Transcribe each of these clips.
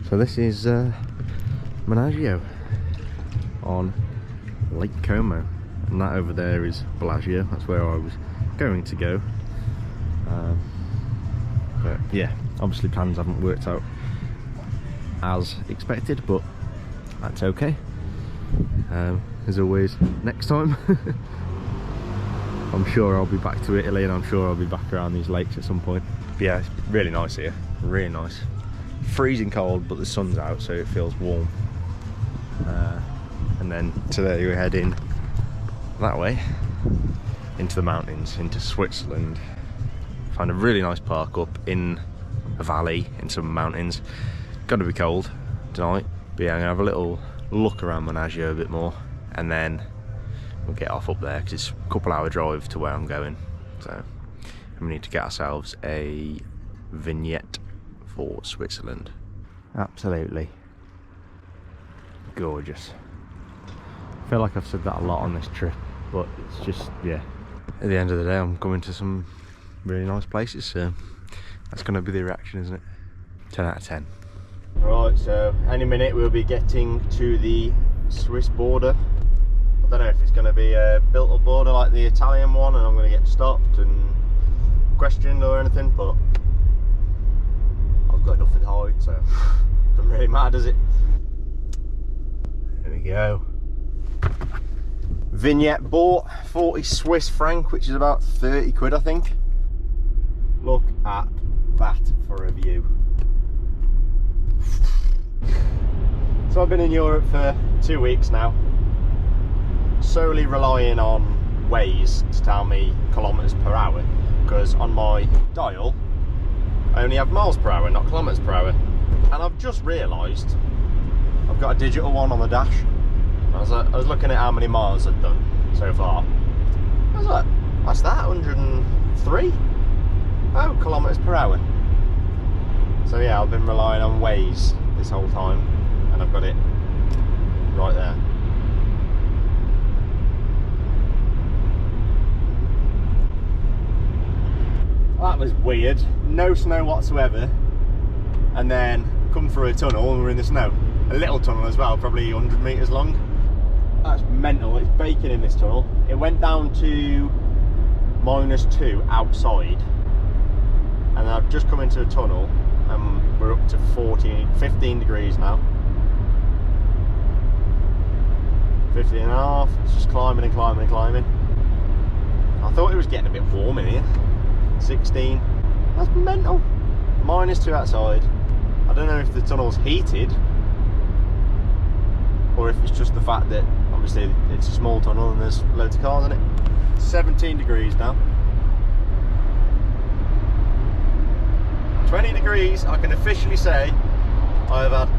So this is Menagio on Lake Como, and that over there is Bellagio. That's where I was going to go. But yeah, obviously plans haven't worked out as expected, but that's okay. As always, next time. I'm sure I'll be back to Italy, and I'm sure I'll be back around these lakes at some point. But yeah, it's really nice here, really nice. Freezing cold, but the sun's out, so it feels warm. And then today we're heading that way into the mountains, into Switzerland. Find a really nice park up in a valley in some mountains. Gonna be cold tonight, but yeah, I'm gonna have a little look around Menagio a bit more, and then we'll get off up there because it's a couple-hour drive to where I'm going. So we need to get ourselves a vignette for Switzerland. Absolutely gorgeous. I feel like I've said that a lot on this trip, but it's just, yeah, at the end of the day I'm coming to some really nice places, so that's going to be the reaction, isn't it? 10 out of 10. Right, so any minute we'll be getting to the Swiss border. I don't know if it's going to be a built-up border like the Italian one and I'm going to get stopped and questioned or anything, but I've got nothing to hide, so doesn't really matter, does it? There we go. Vignette bought, 40 Swiss franc, which is about 30 quid, I think. Look at that for a view. So I've been in Europe for 2 weeks now, solely relying on Waze to tell me kilometers per hour, because on my dial I only have miles per hour, not kilometers per hour. And I've just realised I've got a digital one on the dash. I was looking at how many miles I'd done so far. I was like, what's that, 103? Oh, kilometers per hour. So yeah, I've been relying on Waze this whole time, and I've got it right there. That was weird. No snow whatsoever, and then come through a tunnel and we're in the snow. A little tunnel as well, probably 100 metres long. That's mental. It's baking in this tunnel. It went down to -2 outside, and I've just come into a tunnel and we're up to 15 degrees now. 15 and a half. It's just climbing and climbing and climbing. I thought it was getting a bit warm in here. 16. That's mental. -2 outside. I don't know if the tunnel's heated or if it's just the fact that obviously it's a small tunnel and there's loads of cars in it. 17 degrees now. 20 degrees, I can officially say I have had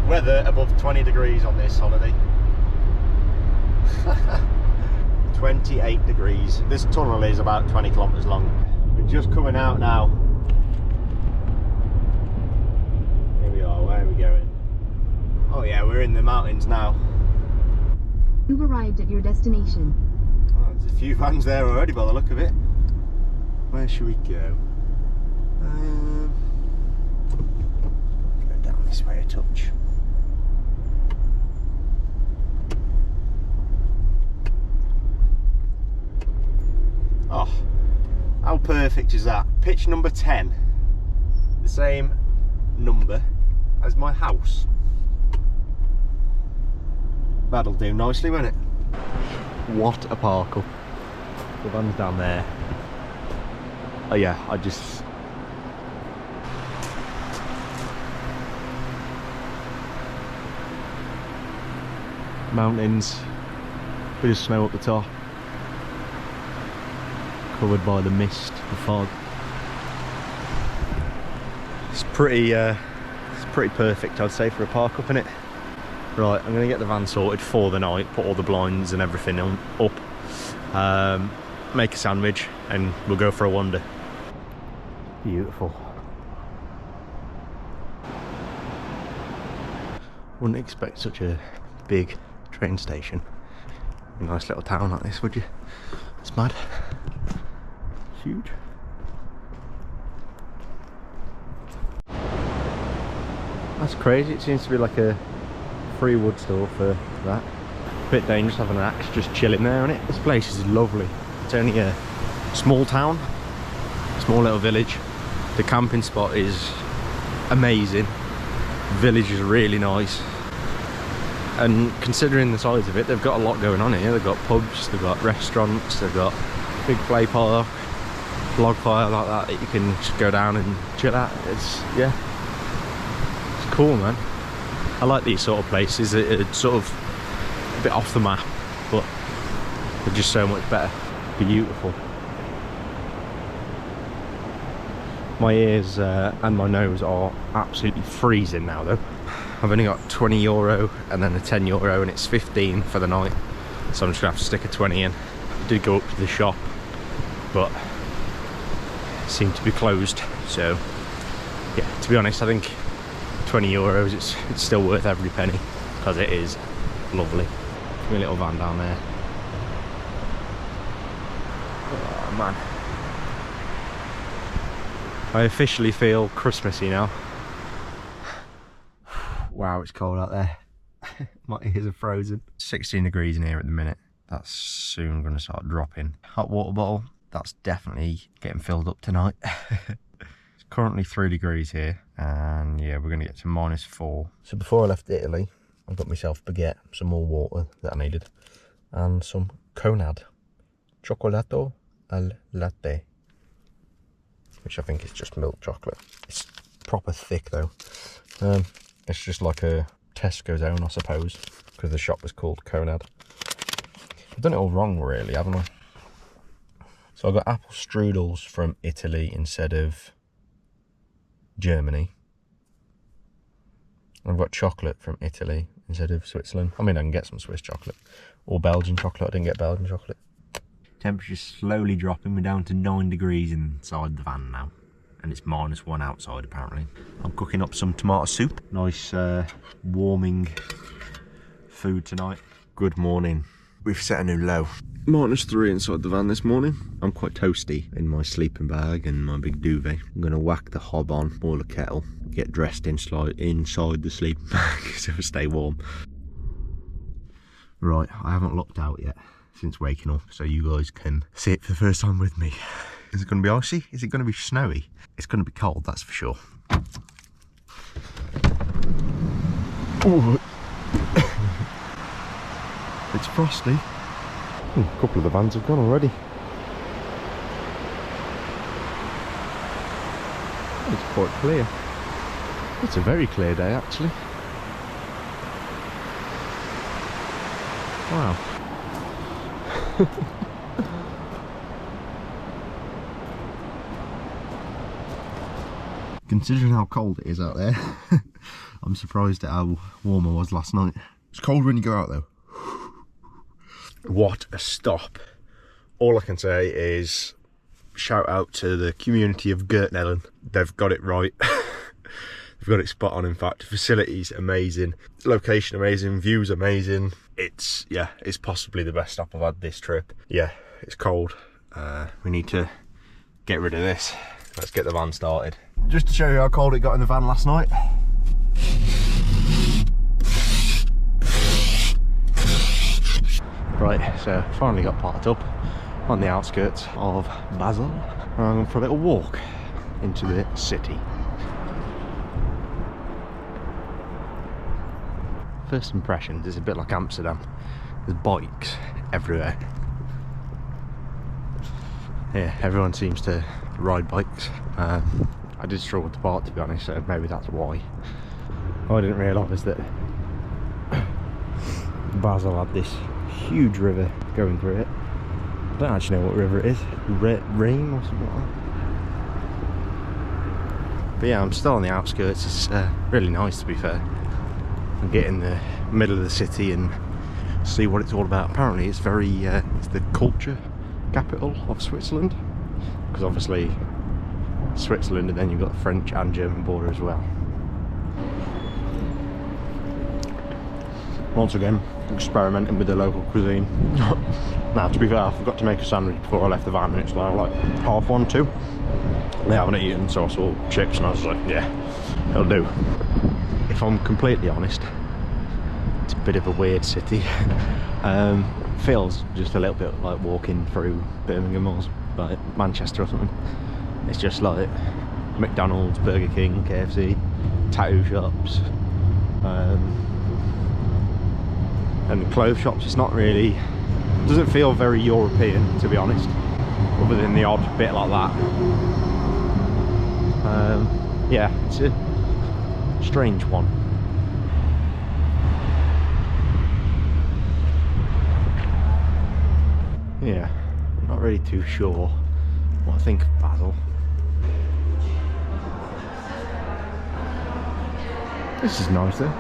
weather above 20 degrees on this holiday. 28 degrees. This tunnel is about 20 kilometres long. We're just coming out now. Here we are, where are we going? Oh yeah, we're in the mountains now. You've arrived at your destination. Oh, there's a few vans there already by the look of it. Where should we go? Go down this way a touch. Oh, how perfect is that? Pitch number 10. The same number as my house. That'll do nicely, won't it? What a park-up. The van's down there. Oh yeah, I just... Mountains, bit of snow up the top, covered by the mist, the fog. It's pretty perfect, I'd say, for a park up in it. Right, I'm gonna get the van sorted for the night, put all the blinds and everything up, make a sandwich, and we'll go for a wander. Beautiful. Wouldn't expect such a big train station. A nice little town like this, would you? It's mad. Huge. That's crazy. It seems to be like a free wood store for that. Bit dangerous having an axe just chilling there, isn't it? This place is lovely. It's only a small town, small little village. The camping spot is amazing. The village is really nice. And considering the size of it, they've got a lot going on here. They've got pubs, they've got restaurants, they've got big play park, log fire like that you can just go down and chill at. It's cool, man. I like these sort of places. It's sort of a bit off the map, but they're just so much better. Beautiful. My ears and my nose are absolutely freezing now though. I've only got €20 and then a €10 and it's 15 for the night, so I'm just gonna have to stick a 20 in. I did go up to the shop, but it seemed to be closed, so yeah, to be honest I think €20 it's still worth every penny because it is lovely. My little van down there. Oh man, I officially feel Christmassy now. Wow, it's cold out there. My ears are frozen. 16 degrees in here at the minute. That's soon going to start dropping. Hot water bottle, that's definitely getting filled up tonight. It's currently 3 degrees here, and yeah, we're going to get to -4. So before I left Italy, I got myself baguette, some more water that I needed, and some Conad Cioccolato al latte, which I think is just milk chocolate. It's proper thick though. It's just like a Tesco's own, I suppose, because the shop was called Conad. I've done it all wrong really, haven't I? So I got apple strudels from Italy instead of Germany. I've got chocolate from Italy instead of Switzerland. I mean, I can get some Swiss chocolate or Belgian chocolate. I didn't get Belgian chocolate. Temperature's slowly dropping. We're down to 9 degrees inside the van now, and it's -1 outside apparently. I'm cooking up some tomato soup. Nice warming food tonight. Good morning. We've set a new low. -3 inside the van this morning. I'm quite toasty in my sleeping bag and my big duvet. I'm going to whack the hob on, boil a kettle, get dressed inside the sleeping bag so I stay warm. Right, I haven't looked out yet since waking up, so you guys can see it for the first time with me. Is it going to be icy? Is it going to be snowy? It's going to be cold, that's for sure. Ooh. It's frosty. A couple of the vans have gone already. It's quite clear. It's a very clear day actually. Wow. Considering how cold it is out there, I'm surprised at how warm I was last night. It's cold when you go out though. What a stop. All I can say is shout out to the community of Gurtnellen. They've got it right. They've got it spot on, in fact. Facilities amazing, location amazing, views amazing. It's possibly the best stop I've had this trip. Yeah, it's cold. We need to get rid of this. Let's get the van started. Just to show you how cold it got in the van last night. Right, so finally got parked up on the outskirts of Basel. I'm going for a little walk into the city. First impressions is a bit like Amsterdam. There's bikes everywhere. Yeah, everyone seems to ride bikes. I did struggle to park, to be honest, so maybe that's why. I didn't realise that Basel had this huge river going through it. I don't actually know what river it is. Rhine or something like that. But yeah, I'm still on the outskirts. It's really nice, to be fair. I get in the middle of the city and see what it's all about. Apparently it's very it's the culture capital of Switzerland, because obviously Switzerland, and then you've got the French and German border as well. Once again, experimenting with the local cuisine. Now, to be fair, I forgot to make a sandwich before I left the van, and it's now like 1:30, 2. They haven't eaten, so I saw chips and I was like, yeah, it'll do. if I'm completely honest, it's a bit of a weird city. Feels just a little bit like walking through Birmingham or like Manchester or something. It's just like McDonald's, Burger King, KFC, tattoo shops, and clothes shops. It's not really, doesn't feel very European, to be honest, other than the odd bit like that. Yeah, it's a strange one. Yeah, I'm not really too sure what I think of Basel. This is nice though.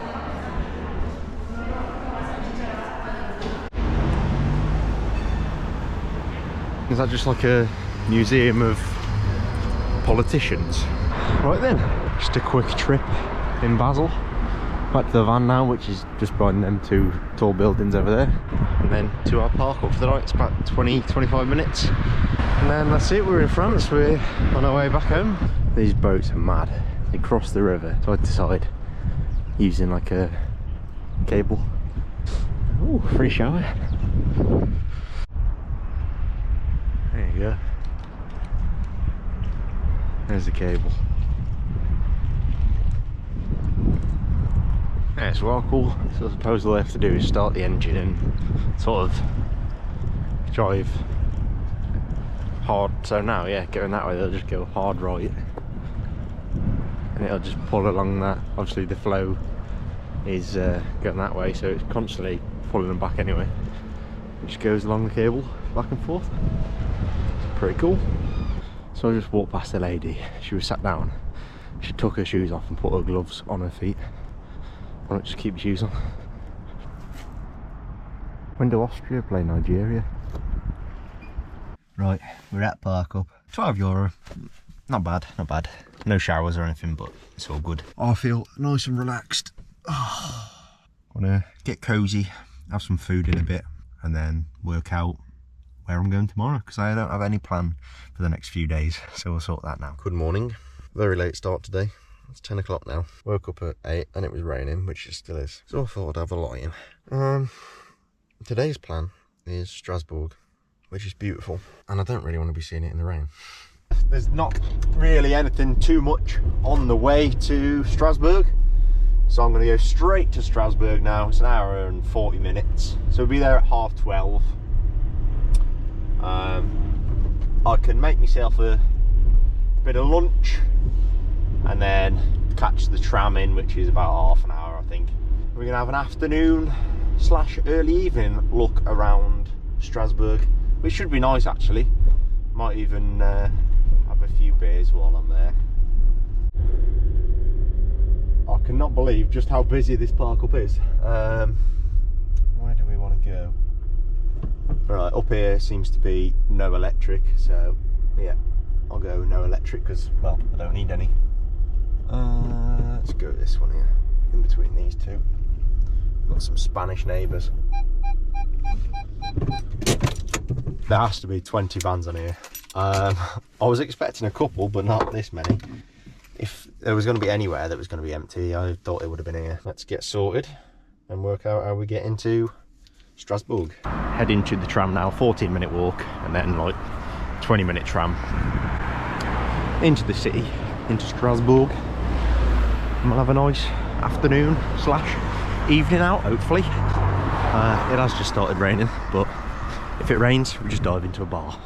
Is that just like a museum of politicians? Right then, just a quick trip in Basel. Back to the van now, which is just behind them two tall buildings over there. And then to our park up for the night. It's about 20-25 minutes. And then that's it, we're in France. We're on our way back home. These boats are mad. They cross the river side to side using like a cable. Oh, free shower. There you go. There's the cable. Yeah, it's well cool. So I suppose all they have to do is start the engine and sort of drive hard. So now, yeah, going that way, they'll just go hard right. And it'll just pull along that. Obviously the flow is going that way, so it's constantly pulling them back anyway. It just goes along the cable, back and forth. It's pretty cool. So I just walked past a lady. She was sat down. She took her shoes off and put her gloves on her feet. Why not just keep your shoes on? When do Austria play Nigeria? Right, we're at park up. €12. Not bad, not bad. No showers or anything, but it's all good. I feel nice and relaxed. Gonna get cozy, have some food in a bit, and then work out where I'm going tomorrow, because I don't have any plan for the next few days, so we'll sort that now. Good morning. Very late start today. It's 10 o'clock now. Woke up at 8 and it was raining, which it still is. So I thought I'd have a lie in. Today's plan is Strasbourg, which is beautiful, and I don't really want to be seeing it in the rain. There's not really anything too much on the way to Strasbourg, so I'm going to go straight to Strasbourg now. It's an hour and 40 minutes, so we'll be there at 12:30. I can make myself a bit of lunch and then catch the tram in, which is about half an hour, I think. We're going to have an afternoon / early evening look around Strasbourg, which should be nice actually. Might even have a few beers while I'm there. I cannot believe just how busy this park up is. Where do we want to go? Right, up here seems to be no electric, so yeah, I'll go no electric because, well, I don't need any. Let's go this one here, in between these two. Got some Spanish neighbours. There has to be 20 vans on here. I was expecting a couple, but not this many. If there was going to be anywhere that was going to be empty, I thought it would have been here. Let's get sorted and work out how we get into Strasbourg. Heading to the tram now, 14-minute walk, and then like 20-minute tram into the city, into Strasbourg. And we'll have a nice afternoon / evening out, hopefully. It has just started raining, but if it rains, we just dive into a bar.